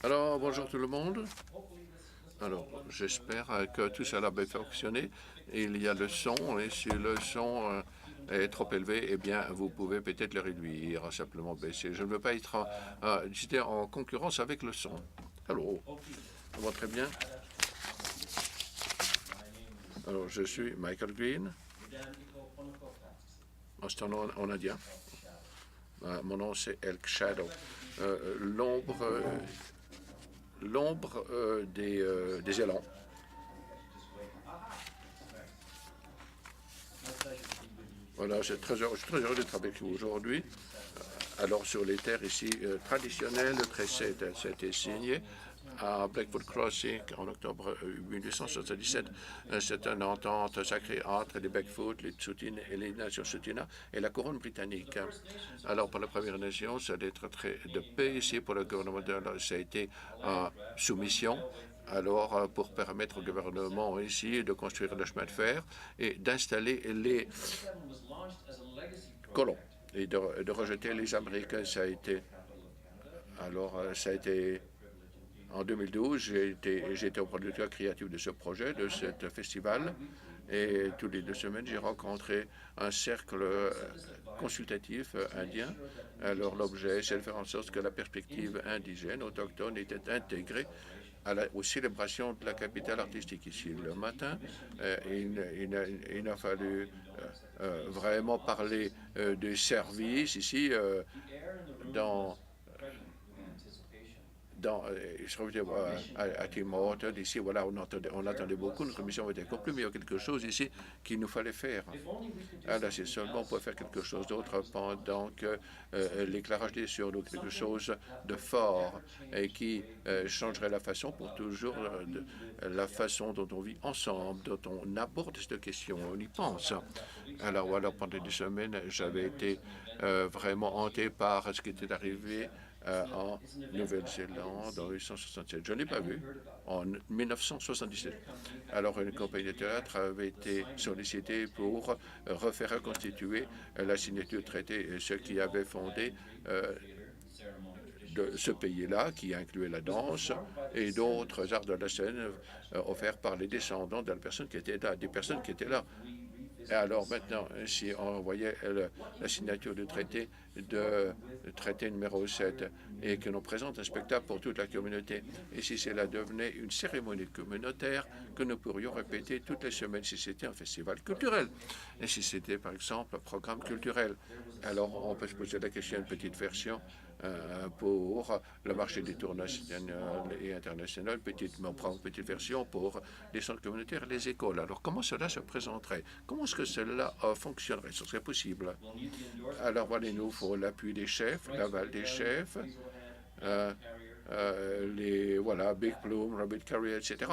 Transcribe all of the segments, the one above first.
Alors, bonjour tout le monde. Alors, j'espère que tout ça va fonctionner. Il y a le son, et si le son est trop élevé, eh bien, vous pouvez peut-être le réduire, simplement baisser. Je ne veux pas être j'étais en concurrence avec le son. Allô, ça va très bien. Alors, je suis Michael Green. C'est un nom en indien. Mon nom, c'est Elk Shadow. L'ombre des élans. Voilà, je suis très heureux d'être avec vous aujourd'hui. Alors, sur les terres ici traditionnelles, le traité a été signé à Blackfoot Crossing en octobre 1877. C'est une entente sacrée entre les Blackfoot, les Tsuut'ina et les nations Tsuut'ina et la couronne britannique. Alors, pour la Première Nation, ça a été très de paix ici. Pour le gouvernement, ça a été soumission. Alors, pour permettre au gouvernement ici de construire le chemin de fer et d'installer les colons et de rejeter les Américains, ça a été en 2012, j'ai été au producteur créatif de ce projet, de ce festival, et toutes les 2 semaines, j'ai rencontré un cercle consultatif indien. Alors l'objet, c'est de faire en sorte que la perspective indigène, autochtone, était intégrée aux célébrations de la capitale artistique ici. Le matin, il a fallu vraiment parler des services ici dans je reviens à Tim Hortons, ici, voilà, on attendait beaucoup, notre mission était accomplie, mais il y a quelque chose ici qu'il nous fallait faire. Alors, c'est seulement on pouvait faire quelque chose d'autre pendant que l'éclairage des cieux, donc quelque chose de fort et qui changerait la façon pour toujours, la façon dont on vit ensemble, dont on aborde cette question, on y pense. Alors, voilà, pendant des semaines, j'avais été vraiment hanté par ce qui était arrivé en Nouvelle-Zélande en 1867. Je ne l'ai pas vu en 1977. Alors, une compagnie de théâtre avait été sollicitée pour refaire reconstituer la signature du traité, ce qui avait fondé de ce pays-là, qui incluait la danse et d'autres arts de la scène offerts par les descendants de la personne qui était là, des personnes qui étaient là. Et alors maintenant, si on voyait la signature du traité numéro 7, et que l'on présente un spectacle pour toute la communauté, et si cela devenait une cérémonie communautaire que nous pourrions répéter toutes les semaines si c'était un festival culturel, et si c'était par exemple un programme culturel. Alors on peut se poser la question, une petite version pour le marché des tours national et international, on prend une petite version pour les centres communautaires et les écoles. Alors comment cela se présenterait? Comment est-ce que cela fonctionnerait? Ce serait possible. Alors voilà, il nous faut l'appui des chefs, l'aval des chefs, voilà, Big Plume, Rabbit Carrier, etc.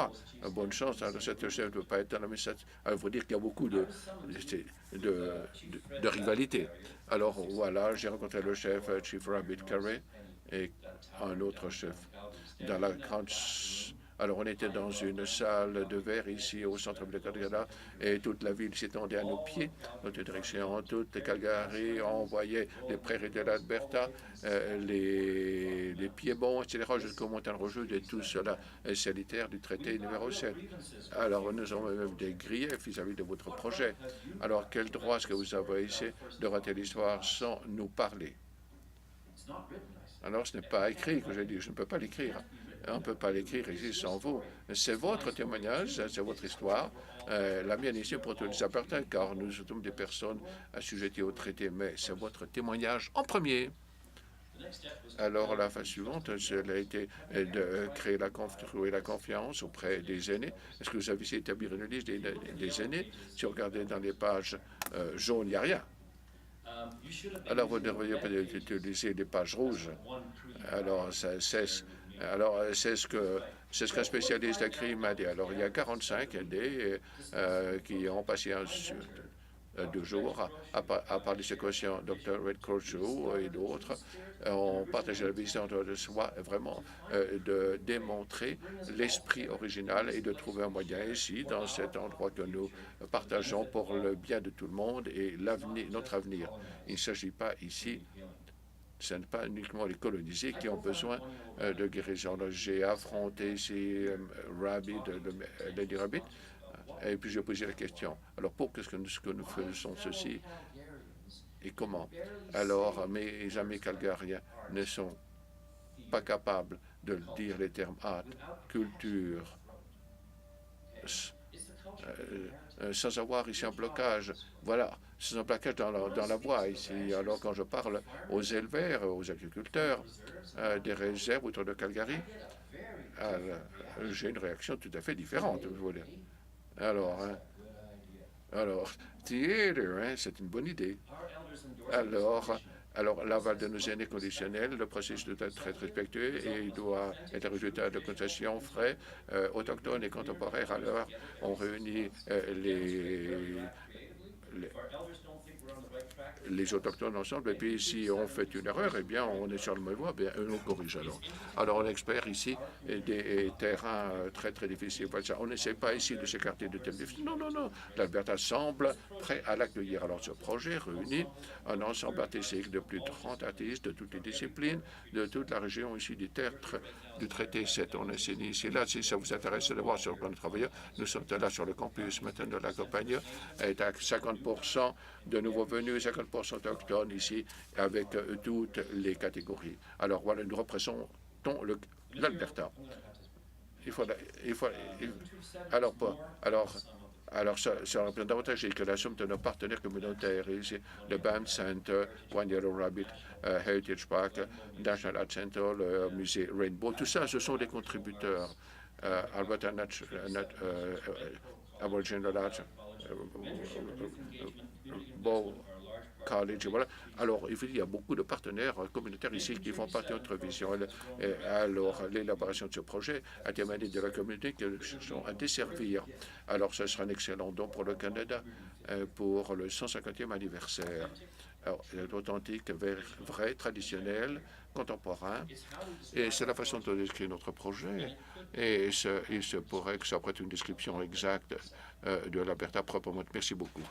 Bonne chance, hein, cette chef ne peut pas être dans la message. Il faut dire qu'il y a beaucoup de rivalité. Alors voilà, j'ai rencontré le chef Chief Rabbit Carrier et un autre chef dans la grande. Alors, on était dans une salle de verre ici au centre de Calgary et toute la ville s'étendait à nos pieds, notre direction, toute Calgary. On voyait les prairies de l'Alberta, les Piémonts, etc., jusqu'aux montagnes rocheuses et tout cela sanitaire du traité numéro 7. Alors, nous avons même des griefs vis-à-vis de votre projet. Alors, quel droit est-ce que vous avez ici de rater l'histoire sans nous parler? Alors, ce n'est pas écrit que j'ai dit, je ne peux pas l'écrire. On ne peut pas l'écrire ici sans vous. C'est votre témoignage, c'est votre histoire. La mienne ici pour tous les appartient, car nous sommes des personnes assujetties au traité, mais c'est votre témoignage en premier. Alors, la phase suivante, cela a été de créer la confiance auprès des aînés. Est-ce que vous avez essayé d'établir une liste des aînés? Si vous regardez dans les pages jaunes, il n'y a rien. Alors, vous devriez peut-être utiliser des pages rouges. Alors, c'est ce qu'un spécialiste a écrit m'a dit. Alors, il y a 45 aînés qui ont passé 2 jours à parler de ces questions. Dr. Red Crocheau et d'autres ont partagé la vision de soi, vraiment de démontrer l'esprit original et de trouver un moyen ici, dans cet endroit que nous partageons pour le bien de tout le monde et notre avenir. Il ne s'agit pas ici Ce n'est pas uniquement les colonisés qui ont besoin de guérison. J'ai affronté ici Lady Rabbit, et puis j'ai posé la question. Alors, pourquoi est-ce que nous faisons ceci et comment? Alors, mes amis calgariens ne sont pas capables de dire les termes art, culture, sans avoir ici un blocage. Voilà, c'est un blocage dans la voie ici. Alors, quand je parle aux éleveurs, aux agriculteurs des réserves autour de Calgary, j'ai une réaction tout à fait différente, vous voulez. Alors, theater, c'est une bonne idée. Alors, l'aval de nos aînés conditionnels, le processus doit être très respectueux et il doit être le résultat de consultations frais, autochtones et contemporains. Alors, on réunit les autochtones ensemble, et puis si on fait une erreur, eh bien, on est sur le même voie, bien, on corrige alors. Alors, on espère ici des terrains très, très difficiles. On n'essaie pas ici de s'écarter de thèmes difficiles. Non, non, non. L'Alberta semble prêt à l'accueillir. Alors, ce projet réunit un ensemble artistique de plus de 30 artistes de toutes les disciplines, de toute la région ici du traité 7. On est ici, là, si ça vous intéresse de voir sur le plan de travailleurs, nous sommes là sur le campus maintenant de la compagnie, est à 50% de nouveaux venus, 50% autochtones ici, avec toutes les catégories. Alors voilà, nous représentons l'Alberta. Alors, ça représente davantage que la somme de nos partenaires communautaires ici, le Band Center, One Yellow Rabbit, Heritage Park, National Art Center, le musée Rainbow, tout ça, ce sont des contributeurs. Alberta Aboriginal Art, Bow College, voilà. Alors, il y a beaucoup de partenaires communautaires ici qui font partie de notre vision. Alors, l'élaboration de ce projet a témoigné de la communauté que nous cherchons à desservir. Alors, ce sera un excellent don pour le Canada pour le 150e anniversaire. Alors, authentique, vrai, traditionnel, contemporain. Et c'est la façon de décrire notre projet. Et il se pourrait que ça prête une description exacte de l'Alberta proprement. Merci beaucoup.